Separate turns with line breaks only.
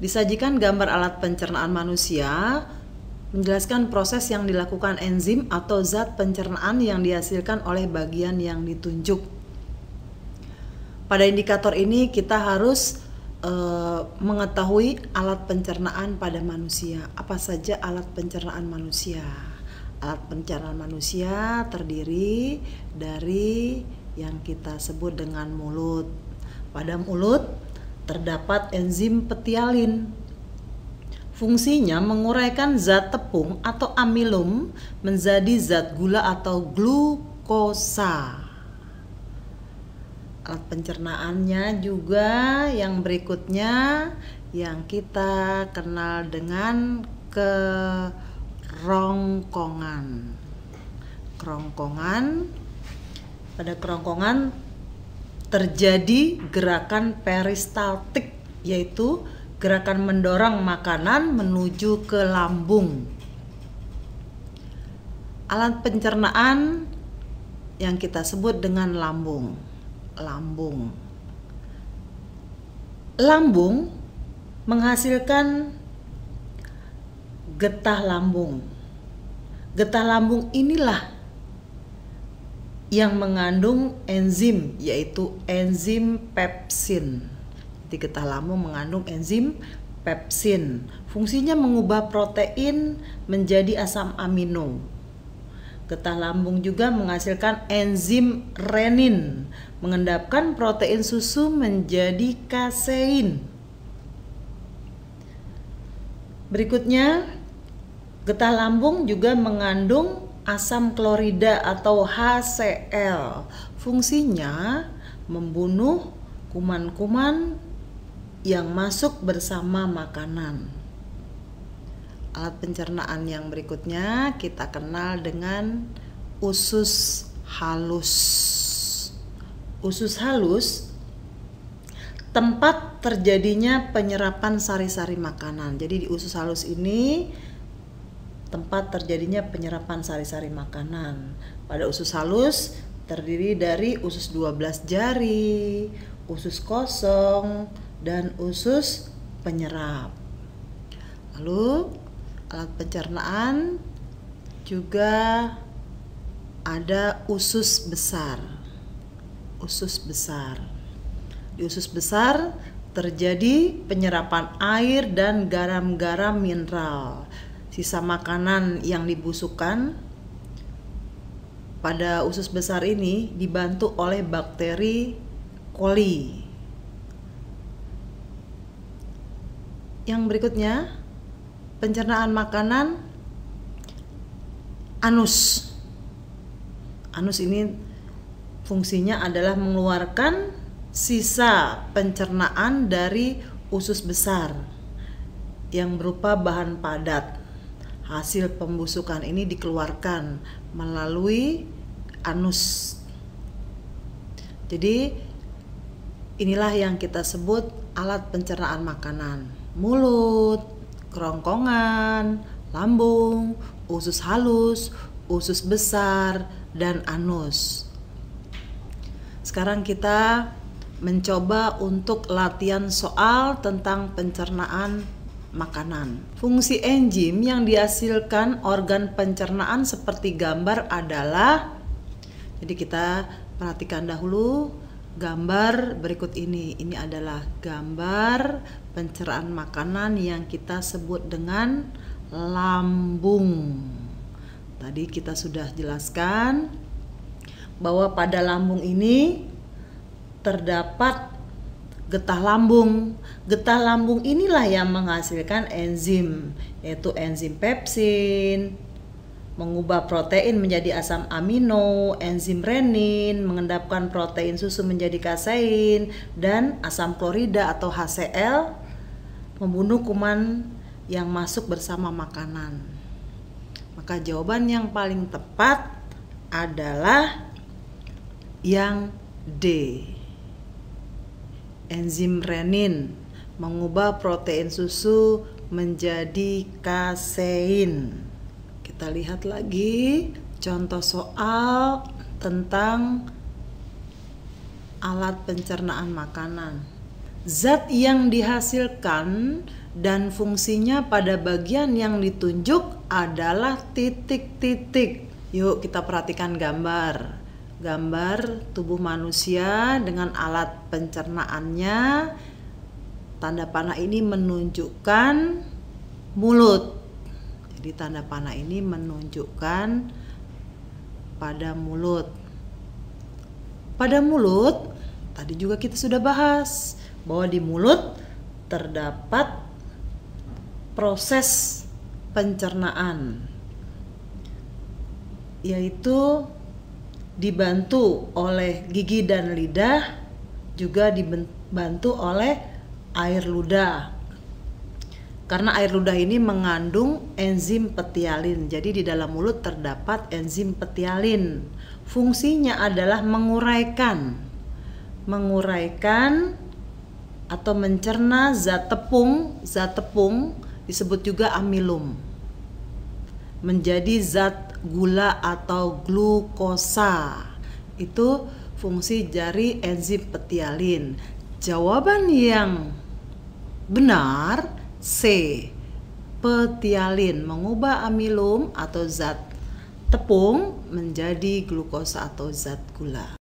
Disajikan gambar alat pencernaan manusia menjelaskan proses yang dilakukan enzim atau zat pencernaan yang dihasilkan oleh bagian yang ditunjuk. Pada indikator ini kita harus mengetahui alat pencernaan pada manusia. Apa saja alat pencernaan manusia? Alat pencernaan manusia terdiri dari yang kita sebut dengan mulut. Pada mulut terdapat enzim petialin. Fungsinya menguraikan zat tepung atau amilum menjadi zat gula atau glukosa. Alat pencernaannya juga yang berikutnya yang kita kenal dengan kerongkongan. Pada kerongkongan terjadi gerakan peristaltik, yaitu gerakan mendorong makanan menuju ke lambung. Alat pencernaan yang kita sebut dengan lambung. Lambung menghasilkan getah lambung. Getah lambung inilah yang mengandung enzim, yaitu enzim pepsin. Di getah lambung mengandung enzim pepsin. Fungsinya mengubah protein menjadi asam amino. Getah lambung juga menghasilkan enzim renin, mengendapkan protein susu menjadi kasein. Berikutnya, getah lambung juga mengandung asam klorida atau HCl. Fungsinya membunuh kuman-kuman yang masuk bersama makanan. Alat pencernaan yang berikutnya kita kenal dengan usus halus. Usus halus tempat terjadinya penyerapan sari-sari makanan. Jadi di usus halus ini tempat terjadinya penyerapan sari-sari makanan. Pada usus halus terdiri dari usus 12 jari, usus kosong, dan usus penyerap. Lalu alat pencernaan juga ada usus besar. Di usus besar terjadi penyerapan air dan garam-garam mineral. Sisa makanan yang dibusukkan pada usus besar ini dibantu oleh bakteri coli. Yang berikutnya, pencernaan makanan anus. Anus ini fungsinya adalah mengeluarkan sisa pencernaan dari usus besar yang berupa bahan padat. Hasil pembusukan ini dikeluarkan melalui anus. Jadi inilah yang kita sebut alat pencernaan makanan. Mulut, kerongkongan, lambung, usus halus, usus besar, dan anus. Sekarang kita mencoba untuk latihan soal tentang pencernaan makanan. Fungsi enzim yang dihasilkan organ pencernaan seperti gambar adalah, jadi kita perhatikan dahulu gambar berikut ini. Ini adalah gambar pencernaan makanan yang kita sebut dengan lambung. Tadi kita sudah jelaskan bahwa pada lambung ini terdapat getah lambung. Getah lambung inilah yang menghasilkan enzim, yaitu enzim pepsin, mengubah protein menjadi asam amino, enzim renin, mengendapkan protein susu menjadi kasein, dan asam klorida atau HCl, membunuh kuman yang masuk bersama makanan. Maka jawaban yang paling tepat adalah yang D. Enzim renin mengubah protein susu menjadi kasein. Kita lihat lagi contoh soal tentang alat pencernaan makanan. Zat yang dihasilkan dan fungsinya pada bagian yang ditunjuk adalah titik-titik. Yuk kita perhatikan gambar tubuh manusia dengan alat pencernaannya. Tanda panah ini menunjukkan mulut. Jadi tanda panah ini menunjukkan pada mulut. Pada mulut, tadi juga kita sudah bahas bahwa di mulut terdapat proses pencernaan, yaitu dibantu oleh gigi dan lidah, juga dibantu oleh air ludah. Karena air ludah ini mengandung enzim petialin. Jadi di dalam mulut terdapat enzim petialin. Fungsinya adalah menguraikan atau mencerna zat tepung disebut juga amilum menjadi zat gula atau glukosa. Itu fungsi dari enzim petialin. Jawaban yang benar C. Petialin mengubah amilum atau zat tepung menjadi glukosa atau zat gula.